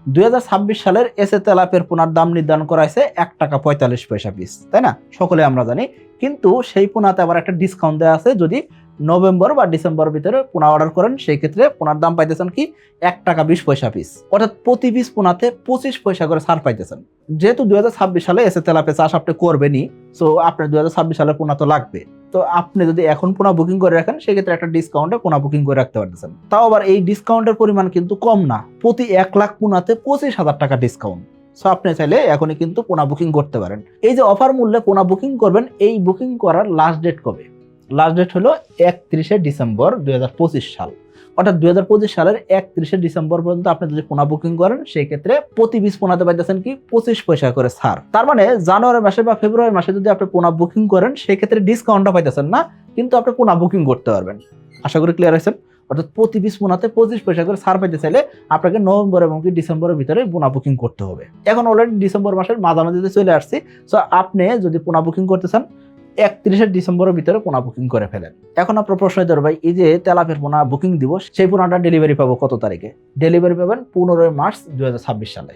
2026 সালের এসে তেলাপের পোনার দাম নির্ধারণ করা হয়েছে 1 টাকা 45 পয়সা পিস, তাই না? সকলে আমরা জানি। কিন্তু সেই পোনাতে আবার একটা ডিসকাউন্ট দেওয়া আছে, যদি নভেম্বর বা ডিসেম্বর ভিতরে পোনা অর্ডার করেন সেই ক্ষেত্রে পোনার দাম পাইতেছেন কি 1 টাকা 20 পয়সা পিস, অর্থাৎ প্রতি পিস পোনাতে 25 পয়সা করে ছাড় পাইতেছেন। যেহেতু 2026 সালে এসে তেলাপিয়া চাষ আপনি করবেনই, সো আপনার 2026 সালের পোনা তো লাগবে। তো আপনি যদি এখন পোনা বুকিং করে রাখেন সেক্ষেত্রে একটা ডিসকাউন্টে পোনা বুকিং করে রাখতে পারতেছেন। তাও আবার এই ডিসকাউন্টের পরিমাণ কিন্তু কম না, প্রতি 1 লাখ পোনাতে 25,000 টাকা ডিসকাউন্ট। সো আপনি চাইলে এখনই কিন্তু পোনা বুকিং করতে পারেন। এই যে অফার মূল্যে পোনা বুকিং করবেন, এই বুকিং করার লাস্ট ডেট কবে? লাস্ট ডেট হলো 31 ডিসেম্বর 2025 সাল, অর্থাৎ 2025 সালের 31 ডিসেম্বর পর্যন্ত আপনি যদি পোনা বুকিং করেন সেই ক্ষেত্রে প্রতি পিস পোনাতে পাইতেছেন কি 25 পয়সা করে ছাড়। তার মানে জানুয়ারি মাসে বা ফেব্রুয়ারি মাসে যদি আপনি পোনা বুকিং করেন সেই ক্ষেত্রে ডিসকাউন্টটা পাইতেছেন না, কিন্তু আপনি পোনা বুকিং করতে পারবেন। আশা করি ক্লিয়ার হয়েছেন। অর্থাৎ প্রতি পিস পোনাতে 25 পয়সা করে ছাড় পাইতে চাইলে আপনাকে নভেম্বর এবং ডিসেম্বরের ভিতরে পোনা বুকিং করতে হবে। এখন অলরেডি ডিসেম্বর মাসের মাঝামাঝিতে চলে আসছি, সো আপনি যদি পোনা বুকিং করতে চান 31 ডিসেম্বরের ভিতরে পোনা বুকিং করে ফেলেন। এখন আপনার প্রশ্ন হতে ভাই, এই যে তেলাপের পোনা বুকিং দিব সেই পোনাটা ডেলিভারি পাবো কত তারিখে? ডেলিভারি পাবেন 15 মার্চ 2026 সালে,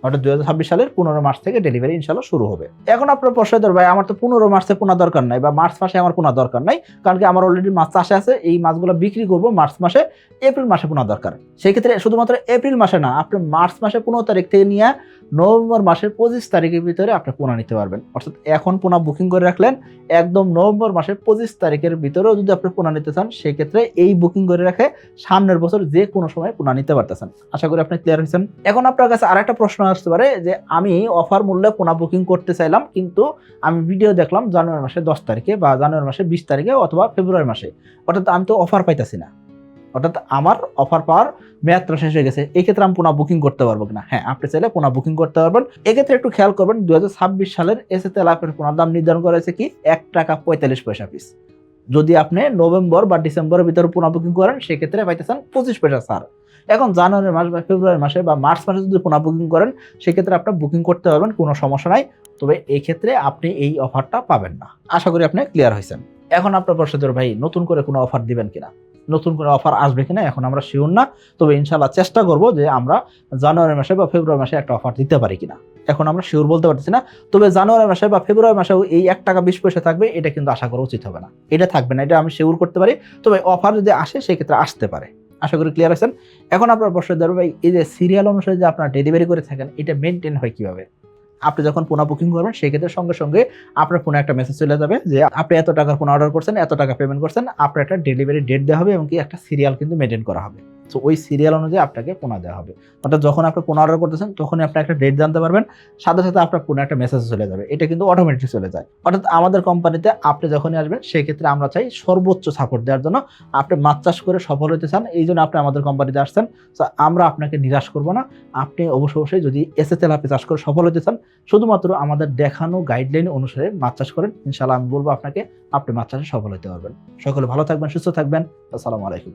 অর্থাৎ 2026 সালের 15 মার্চ থেকে ডেলিভারি ইনশাল্লাহ শুরু হবে। এখন আপনার প্রশ্ন হতে ভাই, আমার তো 15 মার্চে পোনা দরকার নাই বা মার্চ মাসে আমার পোনা দরকার নাই, কারণ কি আমার অলরেডি মাছ চাষে আছে, এই মাছগুলো বিক্রি করবো মার্চ মাসে, এপ্রিল মাসে পোনা দরকার। সেই ক্ষেত্রে শুধুমাত্র এপ্রিল মাসে না, আপনি মার্চ মাসে 15 তারিখ থেকে নিয়ে নভেম্বর মাসের 25 তারিখের ভিতরে আপনি পোনা নিতে পারবেন। অর্থাৎ এখন পোনা বুকিং করে রাখলেন, একদম নভেম্বর মাসের 25 তারিখের ভিতরেও যদি আপনি পোনা নিতে চান সেই ক্ষেত্রে এই বুকিং করে রাখে সামনের বছর যে কোনো সময় পোনা নিতে পারতেছেন। আশা করি আপনি ক্লিয়ার হয়েছেন। এখন আপনার কাছে আরেকটা প্রশ্ন আসতে পারে যে আমি অফার মূল্যে পোনা বুকিং করতে চাইলাম, কিন্তু আমি ভিডিও দেখলাম জানুয়ারি মাসে 10 তারিখে বা জানুয়ারি মাসে 20 তারিখে অথবা ফেব্রুয়ারি মাসে, অর্থাৎ আমি তো অফার পাইতেছি না, অর্থাৎ আমার অফার পাওয়ার মেয়াদটা শেষ হয়ে গেছে, এই ক্ষেত্রে আমি পোনা বুকিং করতে পারবো কিনা? হ্যাঁ, আপনি চাইলে পোনা বুকিং করতে পারবেন। এক্ষেত্রে একটু খেয়াল করবেন, 2026 সালের এসে তেলাপের পোনার দাম নির্ধারণ করা হয়েছে কি 1 টাকা 45 পয়সা পিস। যদি আপনি নভেম্বর বা ডিসেম্বরের ভিতরে পোনা বুকিং করেন সেক্ষেত্রে পাইতেছেন 25 পয়সা ছাড়। এখন জানুয়ারি মাস বা ফেব্রুয়ারি মাসে বা মার্চ মাসে যদি পোনা বুকিং করেন সেক্ষেত্রে আপনি বুকিং করতে পারবেন, কোনো সমস্যা নাই। তবে এই ক্ষেত্রে আপনি এই অফারটা পাবেন না। আশা করি আপনি ক্লিয়ার হয়েছেন। এখন আপনার প্রশ্ন ভাই, নতুন করে কোনো অফার দিবেন কিনা, নতুন করে অফার আসবে কিনা, এখন আমরা শিওর না। তবে ইনশাল্লাহ চেষ্টা করব যে আমরা জানুয়ারি মাসে বা ফেব্রুয়ারি মাসে একটা অফার দিতে পারি কিনা, এখন আমরা শিওর বলতে পারতেছি না। তবে জানুয়ারি মাসে বা ফেব্রুয়ারি মাসেও এই 1 টাকা 20 পয়সা থাকবে, এটা কিন্তু আশা করা উচিত হবে না। এটা থাকবে না, এটা আমি শিওর করতে পারি। তবে অফার যদি আসে সেক্ষেত্রে আসতে পারে। আশা করি ক্লিয়ার আছেন। এখন আপনার প্রশ্ন ভাই, এই যে সিরিয়াল অনুসারে যে আপনারা ডেলিভারি করে থাকেন এটা মেনটেন হয় কিভাবে? আপনি যখন পোনা বুকিং করবেন সেক্ষেত্রে সঙ্গে সঙ্গে আপনার ফোনে একটা মেসেজ চলে যাবে যে আপনি এত টাকার পোনা অর্ডার করছেন, এত টাকা পেমেন্ট করছেন, আপনার একটা ডেলিভারি ডেট দেওয়া হবে এবং কি একটা সিরিয়াল কিন্তু মেনটেন করা হবে। তো ওই সিরিয়াল অনুযায়ী আপনাকে পোনা দেওয়া হবে। অর্থাৎ যখন আপনি পোনা অর্ডার করতেছেন তখনই আপনি একটা ডেট জানতে পারবেন, সাথে সাথে আপনার ফোনে একটা মেসেজ চলে যাবে, এটা কিন্তু অটোমেটিক চলে যায়। অর্থাৎ আমাদের কোম্পানিতে আপনি যখনই আসবেন সেক্ষেত্রে আমরা চাই সর্বোচ্চ সাপোর্ট দেওয়ার জন্য। আপনি মাছ চাষ করে সফল হতে চান, এই জন্য আপনি আমাদের কোম্পানিতে আসছেন। তো আমরা আপনাকে নিরাশ করবো না। আপনি অবশ্যই যদি এসে তেলাপিয়া চাষ করে সফল হতে চান, শুধুমাত্র আমাদের দেখানো গাইডলাইন অনুসারে মাছ চাষ করেন, ইনশাআল্লাহ আমি বলবো আপনাকে, আপনি মাছ চাষে সফল হতে পারবেন। সকলে ভালো থাকবেন, সুস্থ থাকবেন। আসসালামু আলাইকুম।